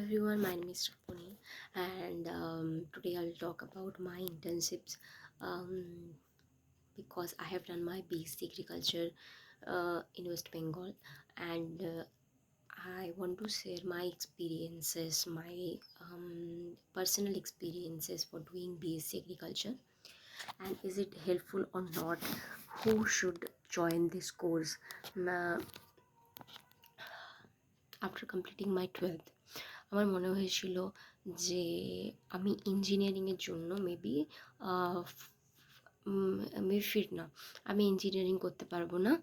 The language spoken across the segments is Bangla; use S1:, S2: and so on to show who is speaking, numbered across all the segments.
S1: everyone, my name is Rapuni, and today I'll talk about my internships um, because I have done my BSc Agriculture in West Bengal, and I want to share my experiences, my personal experiences for doing BSc Agriculture, and is it helpful or not? Who should join this course? After completing my 12th, আমার মনে হয়েছিল যে আমি ইঞ্জিনিয়ারিংয়ের জন্য মেবি ফিট না, আমি ইঞ্জিনিয়ারিং করতে পারবো না।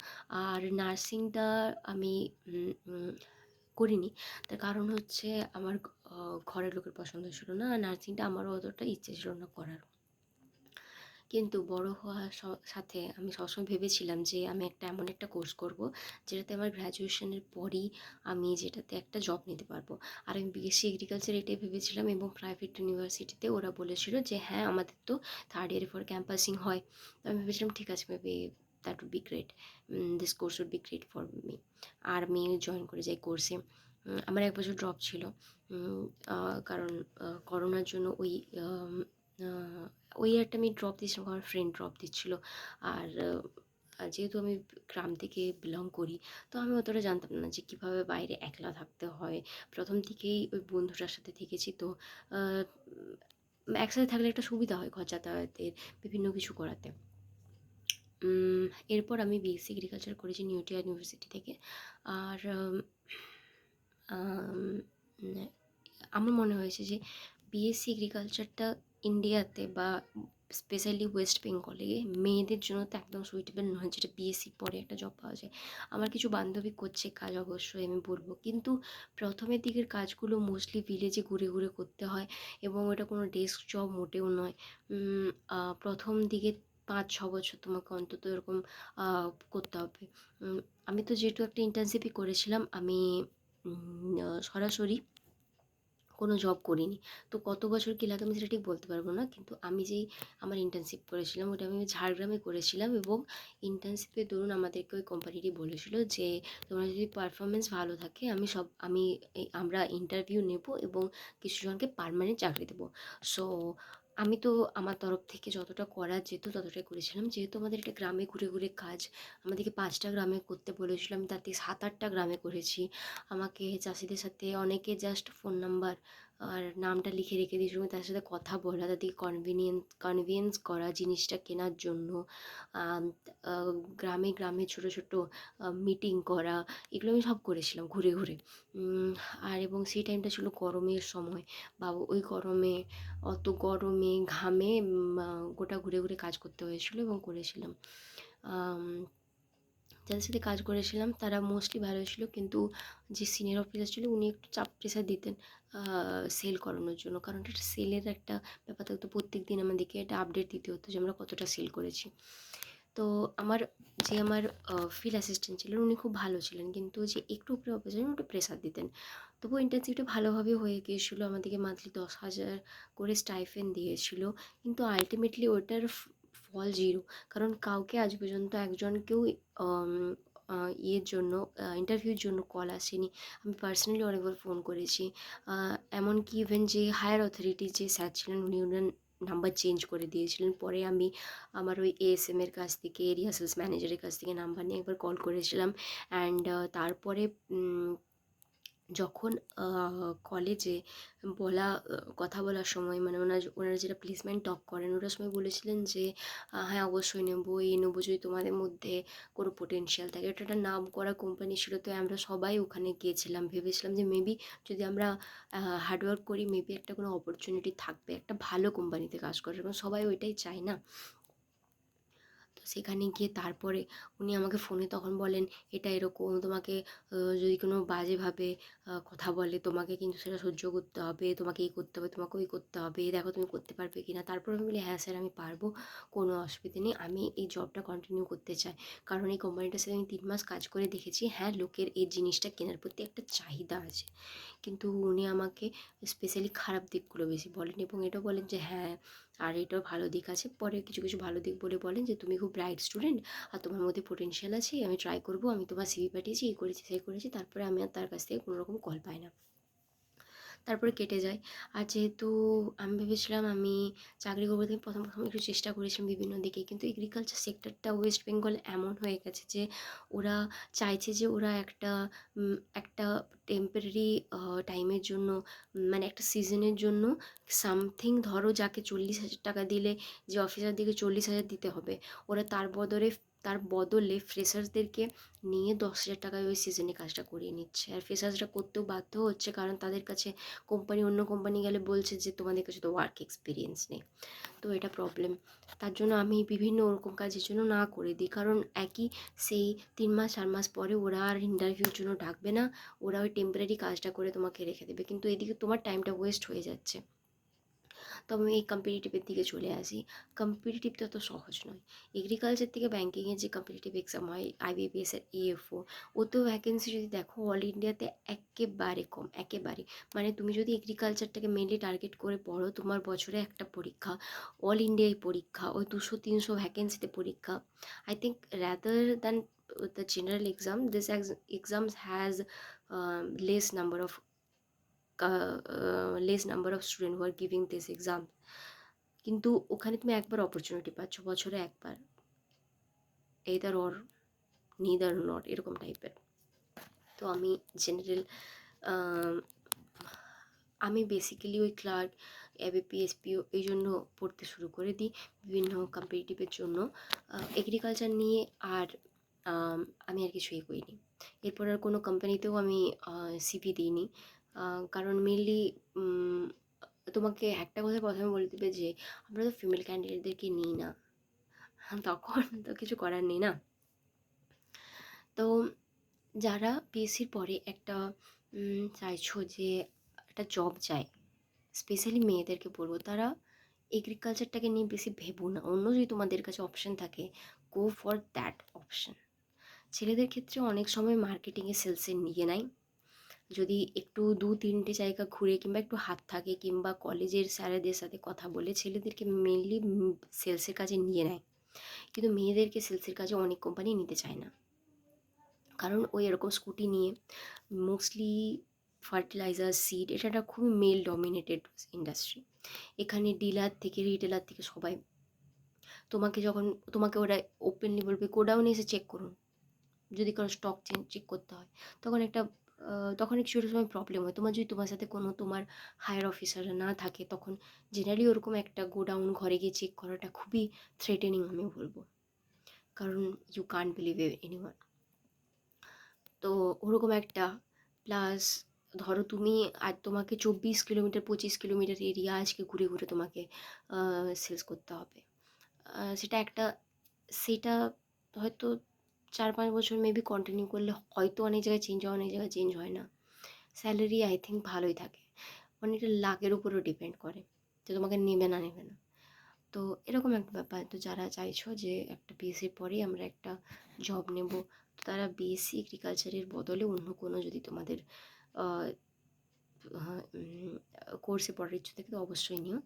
S1: আর নার্সিংটা আমি করিনি। তার কারণ হচ্ছে আমার ঘরের লোকের পছন্দ ছিল না, আর নার্সিংটা আমারও অতটা ইচ্ছে ছিল না করার। কিন্তু বড় হওয়ার সাথে আমি সবসময় ভেবেছিলাম যে আমি এমন একটা কোর্স করব যেটাতে আমার গ্র্যাজুয়েশনের পরই আমি যেটাতে একটা জব নিতে পারবো। আর আমি বিএসসি এগ্রিকালচার এটাই ভেবেছিলাম, এবং প্রাইভেট ইউনিভার্সিটিতে ওরা বলেছিল যে হ্যাঁ আমাদের তো থার্ড ইয়ারের পর ক্যাম্পাসিং হয়। তো আমি ভেবেছিলাম ঠিক আছে, maybe that would be great, this course would be great for me. আর আমি জয়েন করে যাই কোর্সে। আমার 1 বছর ড্রপ ছিল, কারণ করোনার জন্য ওই ইয়ারটা আমি ড্রপ দিয়েছিলাম, আমার ফ্রেন্ড ড্রপ দিচ্ছিল। আর যেহেতু আমি গ্রাম থেকে বিলং করি, তো আমি অতটা জানতাম না যে কীভাবে বাইরে একলা থাকতে হয়। প্রথম থেকেই ওই বন্ধুটার সাথে থেকেছি, তো একসাথে থাকলে একটা সুবিধা হয় ঘর যাতায়াতের, বিভিন্ন কিছু করাতে। এরপর আমি বিএসসি এগ্রিকালচার করেছি নিউটিয়া ইউনিভার্সিটি থেকে। আর আমার মনে হয়েছে যে বিএসসি এগ্রিকালচারটা ইন্ডিয়াতে বা স্পেশালি ওয়েস্ট বেঙ্গলে মেয়েদের জন্য তো একদম সুইটেবল নয়, যেটা বিএসসির পরে একটা জব পাওয়া যায়। আমার কিছু বান্ধবী করছে কাজ, অবশ্যই আমি বলবো, কিন্তু প্রথমের দিকের কাজগুলো মোস্টলি ভিলেজে ঘুরে ঘুরে করতে হয়, এবং ওটা কোনো ডেস্ক জব মোটেও নয়। প্রথম দিকে 5-6 বছর তোমাকে অন্তত এরকম করতে হবে। আমি তো যেহেতু একটা ইন্টার্নশিপই করেছিলাম, আমি সরাসরি কোনো জব করিনি, তো কত বছর কী লাগে আমি সেটা ঠিক বলতে পারবো না। কিন্তু আমি যেই আমার ইন্টার্নশিপ করেছিলাম ওটা আমি ঝাড়গ্রামে করেছিলাম, এবং ইন্টার্নশিপের দরুন আমাদেরকে ওই কোম্পানিটি বলেছিল যে তোমরা যদি পারফরমেন্স ভালো থাকে আমরা ইন্টারভিউ নেব এবং কিছু জনকে পার্মানেন্ট চাকরি দেবো। সো আমি তো আমার তরফ থেকে যতটা করা যেত ততটাই করেছিলাম। যেহেতু আমাদের এটা গ্রামে ঘুরে ঘুরে কাজ, আমাদেরকে 5টা গ্রামে করতে বলেছিল, আমি তাতে 7-8টা গ্রামে করেছি। আমাকে চাষিদের সাথে অনেকে জাস্ট ফোন নাম্বার আর নামটা লিখে রেখে দিয়েছিল, তার সাথে কথা বলা, তাদেরকে কনভিন্স করা জিনিসটা কেনার জন্য। গ্রামে গ্রামে ছোটো ছোটো মিটিং করা, এগুলো আমি সব করেছিলাম ঘুরে ঘুরে। আর এবং সেই টাইমটা ছিল গরমের সময়, বা ওই গরমে অত গরমে ঘামে গোটা ঘুরে ঘুরে কাজ করতে হয়েছিল এবং করেছিলাম। যাদের সাথে কাজ করেছিলাম তারা মোস্টলি ভালো ছিল, কিন্তু যে সিনিয়র অফিসার ছিল উনি একটু চাপ প্রেশার দিতেন সেল করানোর জন্য, কারণ এটা সেলের একটা ব্যাপার থাকতো। প্রত্যেক দিন আমাদেরকে এটা আপডেট দিতে হতো যে আমরা কতটা সেল করেছি। তো আমার ফিল্ড অ্যাসিস্ট্যান্ট ছিলেন, উনি খুব ভালো ছিলেন, কিন্তু যে একটু উপরে অফিসার একটু প্রেশার দিতেন। তবুও ইন্টার্নশিপটা ভালোভাবে হয়ে গিয়েছিলো, আমাদেরকে মান্থলি 10,000 করে স্টাইফেন্ড দিয়েছিল, কিন্তু আলটিমেটলি ওটার ফল জিরো। কারণ কাউকে আজ পর্যন্ত একজনকেও ইয়ের জন্য ইন্টারভিউর জন্য কল আসেনি। আমি পার্সোনালি অনেকবার ফোন করেছি, এমনকি ইভেন যে হায়ার অথরিটি যে স্যার ছিলেন উনি ওনার নাম্বার চেঞ্জ করে দিয়েছিলেন। পরে আমি আমার ওই এএসএম এর কাছ থেকে, এরিয়া সেলস ম্যানেজারের কাছ থেকে নাম্বার নিয়ে একবার কল করেছিলাম। অ্যান্ড তারপরে যখন কলেজে কথা বলার সময়, মানে ওনারা যেটা প্লেসমেন্ট টক করেন ওটার সময় বলেছিলেন যে হ্যাঁ অবশ্যই নেবো, নেবো যদি তোমাদের মধ্যে কোনো পোটেনশিয়াল থাকে। এটা একটা নাম করা কোম্পানি ছিল, তো আমরা সবাই ওখানে গিয়েছিলাম, ভেবেছিলাম যে মেবি যদি আমরা হার্ডওয়ার্ক করি মেবি একটা কোনো অপরচুনিটি থাকবে একটা ভালো কোম্পানিতে কাজ করার, এবং সবাই ওইটাই চায় না। তো সেখানে গিয়ে তারপরে উনি আমাকে ফোনে তখন বলেন এটা এরকম, তোমাকে যদি কোনো বাজেভাবে কথা বলে তোমাকে কিন্তু সেটা সহ্য করতে হবে, তোমাকে এই করতে হবে, তোমাকে ওই করতে হবে, দেখো তুমি করতে পারবে কি না। তারপর আমি বলি হ্যাঁ স্যার আমি পারবো, কোনো অসুবিধে নেই, আমি এই জবটা কন্টিনিউ করতে চাই। কারণ এই কোম্পানিটার সাথে আমি 3 মাস কাজ করে দেখেছি, হ্যাঁ লোকের এই জিনিসটা কেনার প্রতি একটা চাহিদা আছে। কিন্তু উনি আমাকে স্পেশালি খারাপ দিকগুলো বেশি বলেন, এবং এটা বলেন যে হ্যাঁ আর এটাও ভালো দিক আছে। পরে কিছু কিছু ভালো দিক বলেন যে তুমি খুব ব্রাইট স্টুডেন্ট আর তোমার মধ্যে পোটেনশিয়াল আছে, আমি ট্রাই করবো, আমি তোমার সিভি পাঠিয়েছি, এই করেছি সেই করেছি। তারপরে আমি আর তার কাছ থেকে কোনো রকম কল পাই না। তারপরে কেটে যায়। আর যেহেতু আমি ভেবেছিলাম আমি চাকরি করবো, আমি প্রথম একটু চেষ্টা করেছিলাম বিভিন্ন দিকে, কিন্তু এগ্রিকালচার সেক্টরটা ওয়েস্ট বেঙ্গল এমন হয়ে গেছে যে ওরা চাইছে যে ওরা একটা টেম্পোরারি টাইমের জন্য, মানে একটা সিজনের জন্য সামথিং, ধরো যাকে 40,000 টাকা দিলে, যে অফিসারদেরকে 40,000 দিতে হবে, ওরা তার বদলে ফ্রেশার্সদেরকে নিয়ে 10,000 টাকায় ওই সিজনে কাজটা করিয়ে নিচ্ছে। আর ফ্রেশার্সরা করতেও বাধ্য হচ্ছে, কারণ তাদের কাছে অন্য কোম্পানি গেলে বলছে যে তোমাদের কাছে তো ওয়ার্ক এক্সপিরিয়েন্স নেই। তো এটা প্রবলেম। তার জন্য আমি বিভিন্ন ওরকম কাজের জন্য না করে দিই, কারণ একই সেই 3 মাস 4 মাস পরে ওরা আর ইন্টারভিউর জন্য ডাকবে না, ওরা ওই টেম্পোরারি কাজটা করে তোমাকে রেখে দেবে, কিন্তু এদিকে তোমার টাইমটা ওয়েস্ট হয়ে যাচ্ছে। তো আমি এই কম্পিটিটিভের দিকে চলে আসি। কম্পিটিটিভটা তো সহজ নয়। এগ্রিকালচার থেকে ব্যাঙ্কিংয়ের যে কম্পিটিটিভ এক্সাম হয়, IBPS আর AFO, ওতেও ভ্যাকেন্সি যদি দেখো অল ইন্ডিয়াতে একেবারে কম, একেবারে। মানে তুমি যদি এগ্রিকালচারটাকে মেনলি টার্গেট করে পড়ো, তোমার বছরে একটা পরীক্ষা, অল ইন্ডিয়ায় পরীক্ষা, ওই 200-300 ভ্যাকেন্সিতে পরীক্ষা। I think rather than the general exam, this exams has less number of less number of students who are giving this exam, কিন্তু ওখানে তুমি একবার অপরচুনিটি পাচ্ছ, বছরে একবার, এইদার অর নিদার নট, এরকম টাইপের। তো আমি জেনারেল, আমি বেসিক্যালি ওই ক্লার্ক, ABP SPO এই জন্য পড়তে শুরু করে দিই, বিভিন্ন কম্পিটিটিভের জন্য। এগ্রিকালচার নিয়ে আর আমি আর কিছুই করিনি। এরপর আর কোনো কোম্পানিতেও আমি CV দিইনি, কারণ মেনলি তোমাকে একটা কথা প্রথমে বলে দেবে যে আমরা তো ফিমেল ক্যান্ডিডেটদেরকে নিই না, তখন তো কিছু করার নেই না। তো যারা পিএসসির পরে একটা চাইছো যে একটা জব চাই, স্পেশালি মেয়েদেরকে বলবো, তারা এগ্রিকালচারটাকে নিয়ে বেশি ভেবো না। অন্য যদি তোমাদের কাছে অপশন থাকে, গো ফর দ্যাট অপশন। ছেলেদের ক্ষেত্রে অনেক সময় মার্কেটিংয়ে সেলসে নিয়ে নেয়, যদি একটু 2-3টে জায়গা ঘুরে কিংবা একটু হাত থাকে, কিংবা কলেজের স্যারেদের সাথে কথা বলে ছেলেদেরকে মেনলি সেলসের কাজে নিয়ে নেয়। কিন্তু মেয়েদেরকে সেলসের কাজে অনেক কোম্পানি নিতে চায় না, কারণ ওই এরকম স্কুটি নিয়ে মোস্টলি ফার্টিলাইজার, সিড, এটা একটা খুবই মেল ডমিনেটেড ইন্ডাস্ট্রি। এখানে ডিলার থেকে রিটেলার থেকে সবাই তোমাকে ওরা ওপেনলি বলবে গোডাউনে এসে চেক করুন, যদি কারো স্টক চেক করতে হয়, তখন কিছু সময় প্রবলেম হয়। তোমার সাথে কোনো তোমার হায়ার অফিসাররা না থাকে, তখন জেনারেলি ওরকম একটা গোডাউন ঘরে গিয়ে চেক করাটা খুবই থ্রেটেনিং আমি বলবো, কারণ ইউ কান্ট বিলিভ এনিওয়ান। তো ওরকম একটা, প্লাস ধরো তুমি, আর তোমাকে 24 কিলোমিটার 25 কিলোমিটার এরিয়া আজকে ঘুরে ঘুরে তোমাকে সেলস করতে হবে। সেটা হয়তো 4-5 বছর মেবি কন্টিনিউ করলে হয়তো অনেক জায়গায় চেঞ্জ হয়, অনেক জায়গায় চেঞ্জ হয় না। স্যালারি আই থিঙ্ক ভালোই থাকে, অনেকটা লাকের উপরও ডিপেন্ড করে যে তোমাকে নেবে না নেবে না। তো এরকম একটা ব্যাপার। তো যারা চাইছো যে একটা বিএসসির পরেই আমরা একটা জব নেব, তো তারা বিএসসি এগ্রিকালচারের বদলে অন্য কোনো, যদি তোমাদের কোর্সে পড়ার ইচ্ছে থাকে তো অবশ্যই নিও।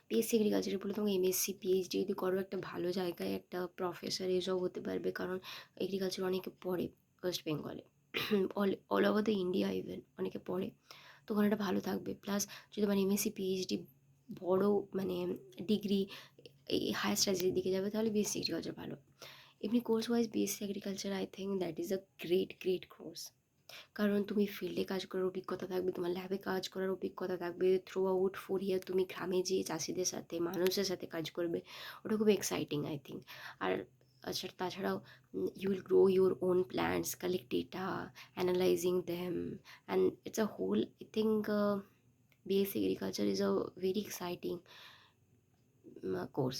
S1: বিএসসি এগ্রিকালচারে বলে তোমাকে MSc PhD যদি করো, একটা ভালো জায়গায় একটা প্রফেসর এসব হতে পারবে, কারণ এগ্রিকালচার অনেকে পড়ে ওয়েস্ট বেঙ্গলে, all over the India even অনেকে পড়ে, তো ওখানে একটা ভালো থাকবে। প্লাস যদি তোমার MSc PhD বড় মানে ডিগ্রি এই হায়ার স্টাডিজের দিকে যাবে, তাহলে বিএসসি এগ্রিকালচার ভালো। এমনি course wise BSc agriculture I think that is a great course, কারণ তুমি ফিল্ডে কাজ করার অভিজ্ঞতা থাকবে, তোমার ল্যাবে কাজ করার অভিজ্ঞতা থাকবে, থ্রু আউট 4 ইয়ার তুমি গ্রামে যেয়ে চাষিদের সাথে মানুষের সাথে কাজ করবে, ওটা খুব এক্সাইটিং আই থিঙ্ক। আর আচ্ছা, তাছাড়াও you will grow your own plants, collect data, analyzing them, and it's a whole, I think BSc agriculture is a very exciting course.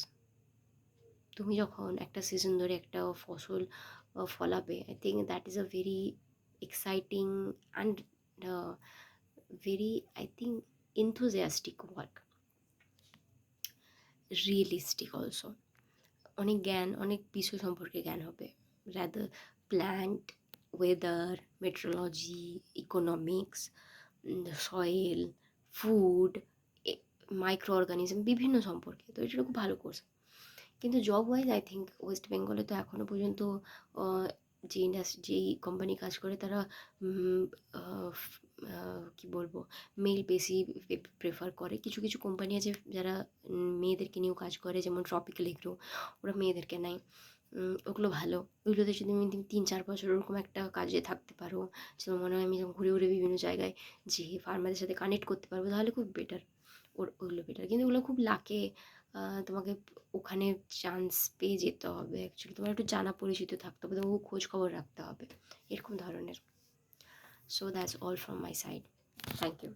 S1: তুমি যখন একটা সিজন ধরে একটা ফসল ফলাবে, I think that is a very exciting and very, I think, enthusiastic work, realistic also. অনেক জ্ঞান, অনেক বিষয় সম্পর্কে জ্ঞান হবে, rather plant, weather, meteorology, economics, soil, food, micro organism, বিভিন্ন সম্পর্কে। তো এটা খুব ভালো কোর্স। কিন্তু job wise I think West বেঙ্গলে তো এখনও পর্যন্ত যেই কোম্পানি কাজ করে তারা উম, কি বলবো, মেল বেশি প্রেফার করে। কিছু কিছু কোম্পানি আছে যারা মেয়েদেরকে নিয়েও কাজ করে, যেমন ট্রপিক্যাল এগ্রো, ওরা মেয়েদেরকে নেয়। ওগুলো ভালো। ওইগুলোতে যদি তুমি 3-4 বছর ওরকম একটা কাজে থাকতে পারো, যেমন মনে হয় আমি যখন ঘুরে ঘুরে বিভিন্ন জায়গায় যে ফার্মারদের সাথে কানেক্ট করতে পারবো, তাহলে খুব বেটার। ওগুলো বেটার, কিন্তু ওগুলো খুব লাকে। তোমাকে ওখানে চান্স পেয়ে যেতে হবে। অ্যাকচুয়ালি তোমার একটু জানা পরিচিত থাকতে হবে, তোমাকে খোঁজ খবর রাখতে হবে, এরকম ধরনের। So that's all from my side. Thank you.